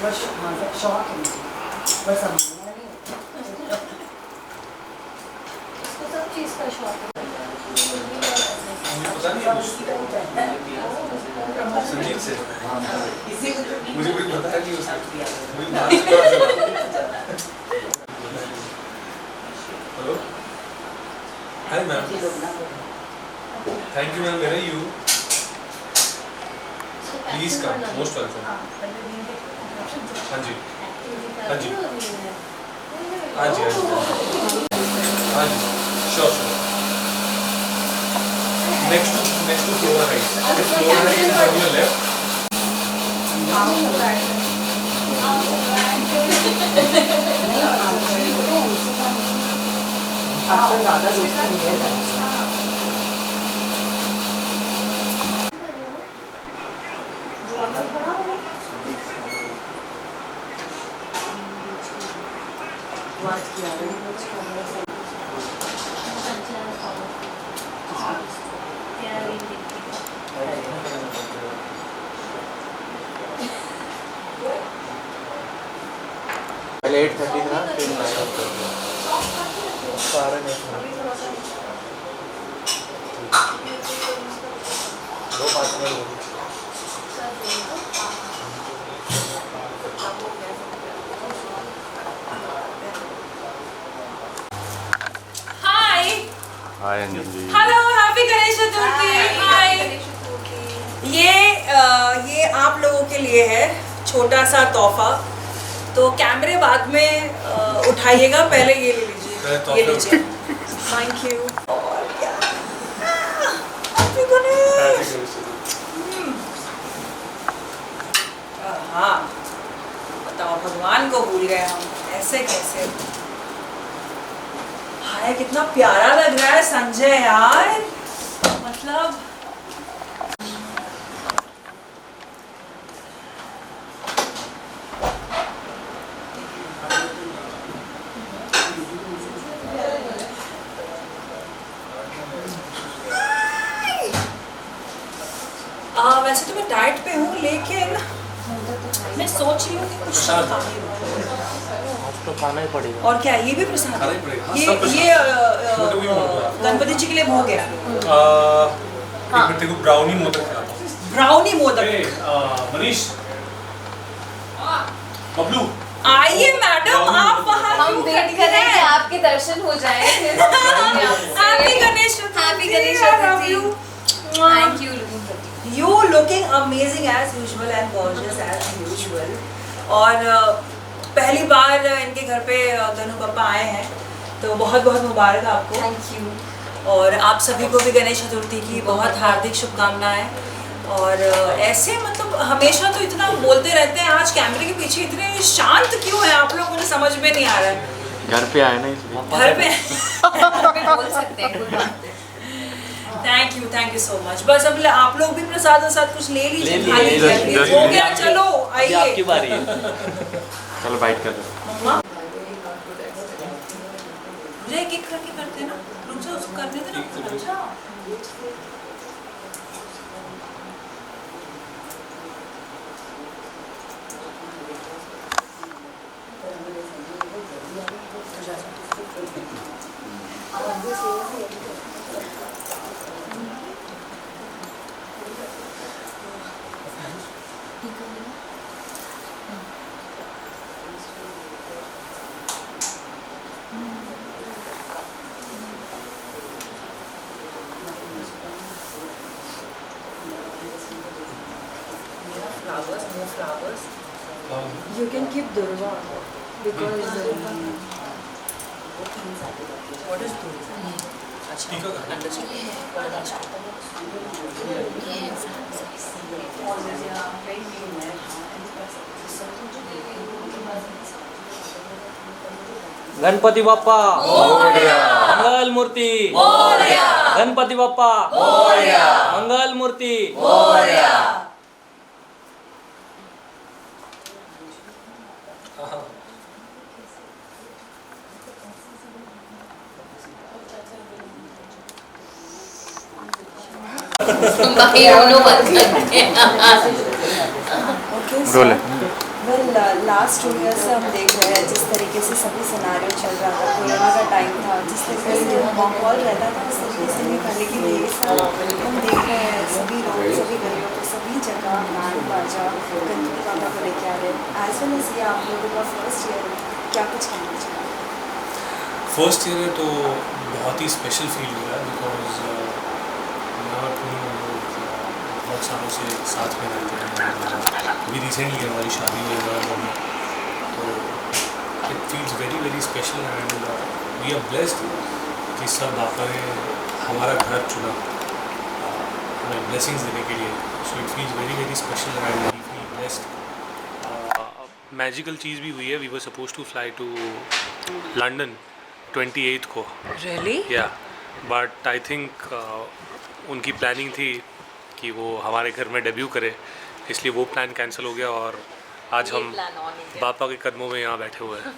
माझा शौक है मुझे, बस समझना नहीं। इसको सब चीज़ का शौक है। मुझे पता नहीं है संगीत से मुझे कुछ पता है नहीं उसका मुझे बाहर से पता चला। Hello hi ma'am thank you ma'am where are you please come most welcome. हाँ जी हाँ जी हाँ जी हाँ जी sure sure next to Flora Heights. If Flora Heights is on your left. आपका ज़्यादा दोस्ती नहीं है। पहले 8:30 था फिर 9 सारे नहीं दो 5 मिनट हो गए। हाय अंजलि। Hello happy Ganesh Chaturthi. हाय ये आप लोगों के लिए है छोटा सा तोहफा। तो कैमरे बाद में उठाइएगा, पहले ये ले लीजिए। ये लीजिए थैंक यू। और क्या हैप्पी गणेश। हाँ बताओ भगवान को भूल गए हम, ऐसे कैसे। हाय कितना प्यारा लग रहा है संजय यार, मतलब वैसे तो मैं डाइट पे हूँ लेकिन मैं सोच रही हूँ कि कुछ खा लूं। तो खाना ही पड़ेगा। और क्या ये भी प्रसाद खाना ही पड़ेगा। ये गणपति जी के लिए भोग है। एक मिनट को ब्राउनी मोदक खिलाता हूँ। ब्राउनी मोदक। मनीष बबलू आइए मैडम आप वहाँ हम वेट कर रहे हैं आपके दर्शन हो जाए। Happy Ganesh happy Ganesh Chaturthi. Thank you. You looking amazing as usual and gorgeous as usual. और पहली बार इनके घर पे धनु पापा आए हैं, तो बहुत बहुत मुबारक आपको। Thank you. और आप सभी को भी गणेश चतुर्थी की बहुत हार्दिक शुभकामनाएं। और ऐसे मतलब हमेशा तो इतना बोलते रहते हैं, आज कैमरे के पीछे इतने शांत क्यों है आप लोग, मुझे समझ में नहीं आ रहा है। घर पे आए ना इसलिए। घर पे बोल सकते हैं कोई बात नहीं। Thank you so much. बस अब आप लोग भी प्रसाद वसाद कुछ ले लीजिए, खा लीजिए। दस हो गया, चलो आइए। आपकी बारी है। चलो बाइट कर दो। मम्मा मुझे एक एक करके करते हैं ना, रुक जाओ उसको करने देना। अच्छा more flowers. You can keep Durva because what is Durva? Speaker का? Understood. गणपति बाप्पा मोरया। मंगल मूर्ति मोरया। गणपति बाप्पा मोरया। मंगल मूर्ति मोरया। भाई दोनों बंद करते हैं। रोले। Well, लास्ट 2 ईयर से हम देख रहे हैं जिस तरीके से सभी सिनारियो चल रहा था, कोरोना का टाइम था, जिस तरीके से माहौल रहता था उस तरीके से नहीं था, लेकिन ये साल हम देख रहे हैं सभी लोग, सभी गलियों पर, सभी जगह बैंड बाजा गणपति बाबा को लेके आ रहे हैं। एज वेल एज ये आप लोगों का फर्स्ट ईयर है, क्या कुछ कहना चाहिए? फर्स्ट ईयर है तो बहुत ही स्पेशल फील हो रहा है बिकॉज बहुत सालों से साथ में रहते हैं। अभी रिसेंटली हमारी शादी हुई है तो it feels very very special and we are blessed कि सब बापा ने हमारा घर चुना हमें ब्लेसिंग्स देने के लिए। So it feels very very special and we feel blessed. Magical चीज़ भी हुई है। We were suppose to fly to London 28 को। Really? Yeah but I think उनकी प्लानिंग थी कि वो हमारे घर में डेब्यू करे, इसलिए वो प्लान कैंसिल हो गया और आज हम बापा के कदमों में यहाँ बैठे हुए हैं।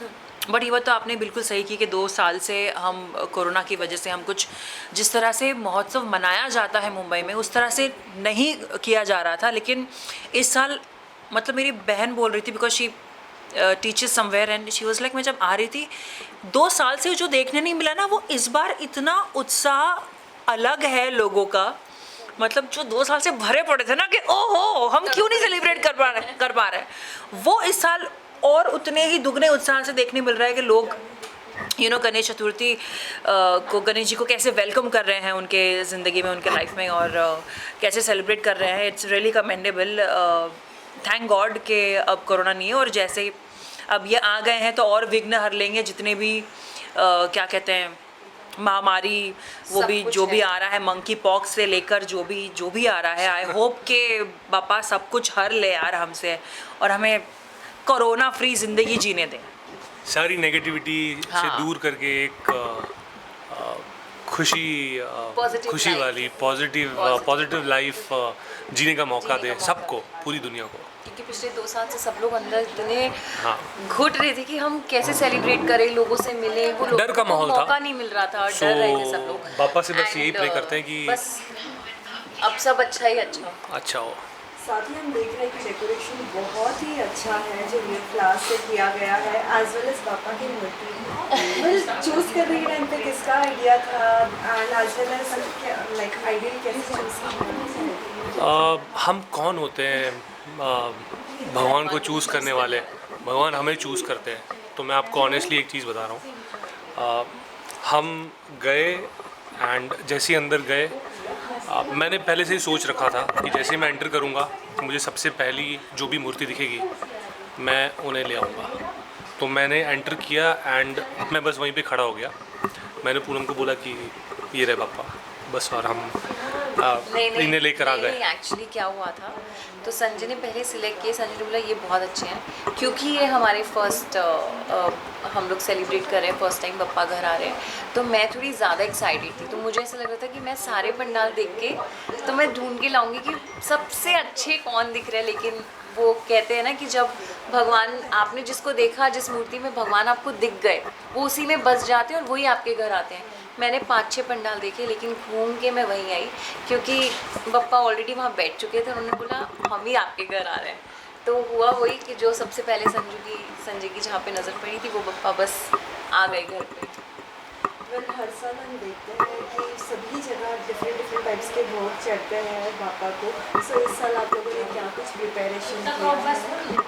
बट ये बात तो आपने बिल्कुल सही की कि 2 साल से हम कोरोना की वजह से हम कुछ जिस तरह से महोत्सव मनाया जाता है मुंबई में उस तरह से नहीं किया जा रहा था। लेकिन इस साल मतलब मेरी बहन बोल रही थी because she teachers somewhere and she was like मैं जब आ रही थी 2 साल से जो देखने नहीं मिला ना वो इस बार इतना उत्साह अलग है लोगों का। मतलब जो 2 साल से भरे पड़े थे ना कि ओहो हम क्यों नहीं सेलिब्रेट कर पा रहे वो इस साल और उतने ही दुगने उत्साह से देखने मिल रहा है कि लोग गणेश चतुर्थी को गणेश जी को कैसे वेलकम कर रहे हैं उनके ज़िंदगी में, उनके लाइफ में और कैसे सेलिब्रेट कर रहे हैं। It's really commendable. Thank God कि अब कोरोना नहीं है और जैसे अब ये आ गए हैं तो और विघ्न हर लेंगे जितने भी क्या कहते हैं महामारी वो भी जो भी आ रहा है, मंकी पॉक्स से लेकर जो भी आ रहा है। आई होप के बापा सब कुछ हर ले यार हमसे और हमें कोरोना फ्री ज़िंदगी जीने दें, सारी नेगेटिविटी से दूर करके एक खुशी वाली पॉजिटिव लाइफ जीने का मौका दें सबको, पूरी दुनिया को। क्योंकि पिछले 2 साल से सब लोग अंदर इतने घुट रहे थे कि हम कैसे सेलिब्रेट करें, लोगों से मिले, वो डर का माहौल था, मौका नहीं मिल रहा था, डर रहे थे सब लोग। पापा से बस यही प्रे करते हैं कि बस अब सब अच्छा ही अच्छा हो। साथ ही हम देख रहे हैं कि डेकोरेशन बहुत ही अच्छा है जो रियल फ्लावर्स से किया गया है एज वेल एज पापा की मूर्ति। चूज़ करने के टाइम पे किसका आइडिया था and as well as like idea कैसे चूज़ किया? हम कौन होते हैं भगवान को चूज़ करने वाले? भगवान हमें चूज़ करते हैं। तो मैं आपको ऑनेस्टली एक चीज़ बता रहा हूँ, हम गए एंड जैसे ही अंदर गए मैंने पहले से ही सोच रखा था कि जैसे मैं एंटर करूँगा तो मुझे सबसे पहली जो भी मूर्ति दिखेगी मैं उन्हें ले आऊँगा। तो मैंने एंटर किया एंड मैं बस वहीं पे खड़ा हो गया। मैंने पूनम को बोला कि ये रहे पापा बस, और हम इन्हें लेकर आ गए। एक्चुअली क्या हुआ था तो संजय ने पहले सिलेक्ट किए। संजय ने बोला ये बहुत अच्छे हैं क्योंकि ये हमारे फर्स्ट हम लोग सेलिब्रेट कर रहे हैं, फर्स्ट टाइम पप्पा घर आ रहे हैं। तो मैं थोड़ी ज़्यादा एक्साइटेड थी, तो मुझे ऐसा लग रहा था कि मैं सारे पंडाल देख के तो मैं ढूंढ के लाऊंगी कि सबसे अच्छे कौन दिख रहे हैं। लेकिन वो कहते हैं ना कि जब भगवान आपने जिसको देखा, जिस मूर्ति में भगवान आपको दिख गए वो उसी में बस जाते हैं और वही आपके घर आते हैं। मैंने 5-6 पंडाल देखे लेकिन घूम के मैं वहीं आई क्योंकि पप्पा ऑलरेडी वहाँ बैठ चुके थे। उन्होंने बोला हम ही आपके घर आ रहे हैं। तो हुआ वही कि जो सबसे पहले संजय की जहाँ पे नज़र पड़ी थी वो पप्पा बस आ गए घर पे। हर साल हम देखते हैं कि सभी जगह डिफरेंट टाइप्स के भोग चढ़ते हैं पापा को। सो इस साल आप लोगों ने क्या कुछ प्रिपरेशन किया?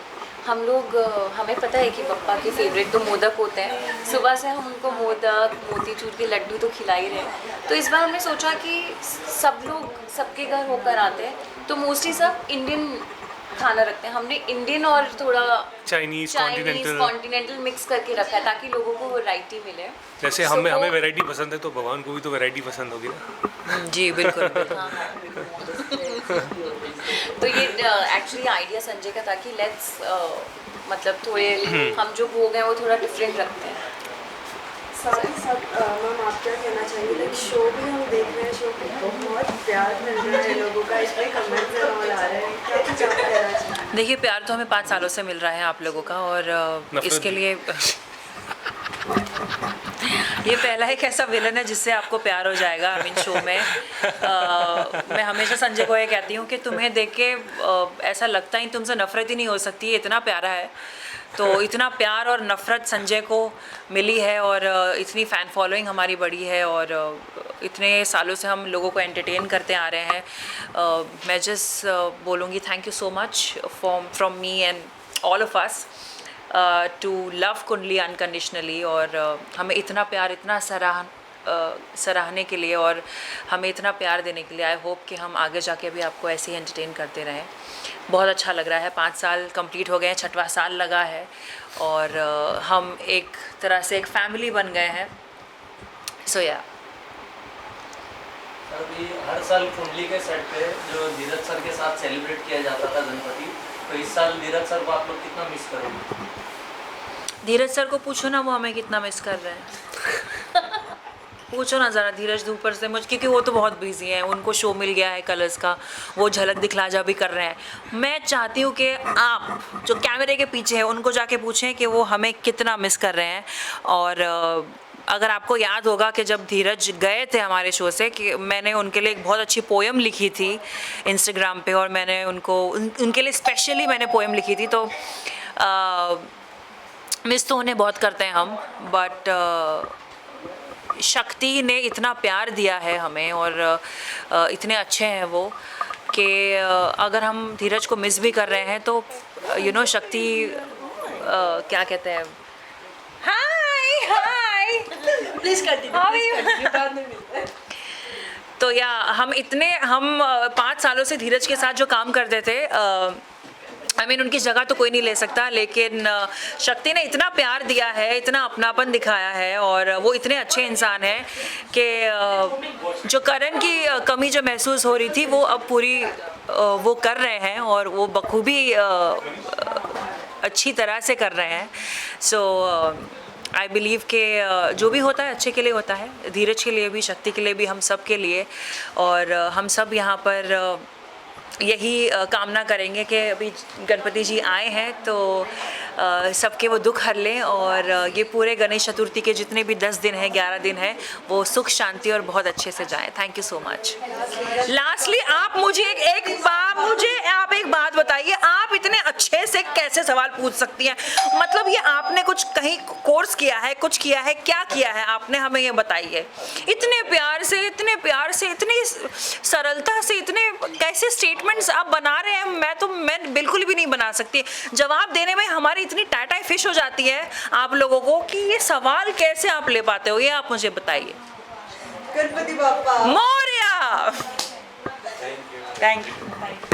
हम लोग हमें पता है कि पप्पा के फेवरेट तो मोदक होते हैं। सुबह से हम उनको मोदक, मोतीचूर के लड्डू तो खिला ही रहे हैं। तो इस बार हमने सोचा कि सब लोग सबके घर होकर आते हैं तो मोस्टली सब इंडियन खाना रखते हैं। हमने इंडियन और थोड़ा चाइनीज कॉन्टिनेंटल मिक्स करके रखा है ताकि लोगों को वैरायटी मिले। जैसे हमें वैरायटी पसंद है तो भगवान को भी तो वैरायटी पसंद होगी ना। जी बिल्कुल। तो ये एक्चुअली आइडिया संजय का था कि लेट्स मतलब थोड़े हम जो भोग हैं वो थोड़ा डिफरेंट रखते हैं। साथ ही साथ मैम आप क्या कहना चाहिए? लाइक शो भी हम देख रहे हैं, शो पे बहुत प्यार मिल रहा है लोगों का, इस पर कमेंट्स और आ रहे हैं, क्या कुछ आप कहना चाहिए? देखिए प्यार तो हमें 5 सालों से मिल रहा है आप लोगों का और इसके लिए ये पहला एक ऐसा विलन है जिससे आपको प्यार हो जाएगा आई मीन शो में। मैं हमेशा संजय को ये कहती हूँ कि तुम्हें देख के ऐसा लगता ही तुमसे नफरत ही नहीं हो सकती, इतना प्यारा है। तो इतना प्यार और नफ़रत संजय को मिली है और इतनी फ़ैन फॉलोइंग हमारी बढ़ी है और इतने सालों से हम लोगों को एंटरटेन करते आ रहे हैं। मैं जस्ट बोलूँगी thank you so much from me and all of us to love Kundali unconditionally और हमें इतना प्यार, इतना सराहने के लिए और हमें इतना प्यार देने के लिए। आई होप कि हम आगे जाके भी आपको ऐसे ही एंटरटेन करते रहें। बहुत अच्छा लग रहा है, 5 साल कंप्लीट हो गए हैं, 6वां साल लगा है और हम एक तरह से एक फैमिली बन गए हैं। सो या अभी हर साल कुंडली के सेट पे जो धीरज सर के साथ सेलिब्रेट किया जाता था गणपति, तो इस साल धीरज सर को आप लोग कितना मिस करोगे? धीरज सर को पूछो ना वो हमें कितना मिस कर रहे हैं। पूछो ना ज़रा धीरज ऊपर से मुझ, क्योंकि वो तो बहुत बिजी हैं, उनको शो मिल गया है कलर्स का, वो झलक दिखला जा भी कर रहे हैं। मैं चाहती हूँ कि आप जो कैमरे के पीछे हैं उनको जाके पूछें कि वो हमें कितना मिस कर रहे हैं। और अगर आपको याद होगा कि जब धीरज गए थे हमारे शो से, कि मैंने उनके लिए एक बहुत अच्छी पोएम लिखी थी इंस्टाग्राम पे और मैंने उनके लिए स्पेशली मैंने पोएम लिखी थी। तो मिस तो उन्हें बहुत करते हैं हम, बट शक्ति ने इतना प्यार दिया है हमें और इतने अच्छे हैं वो कि अगर हम धीरज को मिस भी कर रहे हैं तो यू नो शक्ति क्या कहते हैं, हाय हाय प्लीज कंटिन्यू, बाद में मिलते हैं। तो या हम 5 सालों से धीरज के साथ जो काम करते थे, आई मीन उनकी जगह तो कोई नहीं ले सकता, लेकिन शक्ति ने इतना प्यार दिया है, इतना अपनापन दिखाया है और वो इतने अच्छे इंसान हैं कि जो करण की कमी जो महसूस हो रही थी वो अब पूरी वो कर रहे हैं और वो बखूबी अच्छी तरह से कर रहे हैं। सो आई बिलीव कि जो भी होता है अच्छे के लिए होता है, धीरज के लिए भी, शक्ति के लिए भी, हम सब के लिए। और हम सब यहाँ पर यही कामना करेंगे कि अभी गणपति जी आए हैं तो सबके वो दुख हर लें और ये पूरे गणेश चतुर्थी के जितने भी 10 दिन हैं, 11 दिन हैं, वो सुख शांति और बहुत अच्छे से जाएं। Thank you so much. Lastly आप मुझे आप एक बात बताइए, आप इतने अच्छे से कैसे सवाल पूछ सकती हैं? मतलब ये आपने कुछ कहीं कोर्स किया है, कुछ किया है, क्या किया है आपने, हमें ये बताइए। इतने प्यार से, इतनी सरलता से, इतने कैसे स्टेटमेंट्स आप बना रहे हैं, मैं बिल्कुल भी नहीं बना सकती। जवाब देने में हमारी इतनी टाइट फिश हो जाती है आप लोगों को कि ये सवाल कैसे आप ले पाते हो, ये आप मुझे बताइए। गणपति बाप्पा मोरया। Thank you.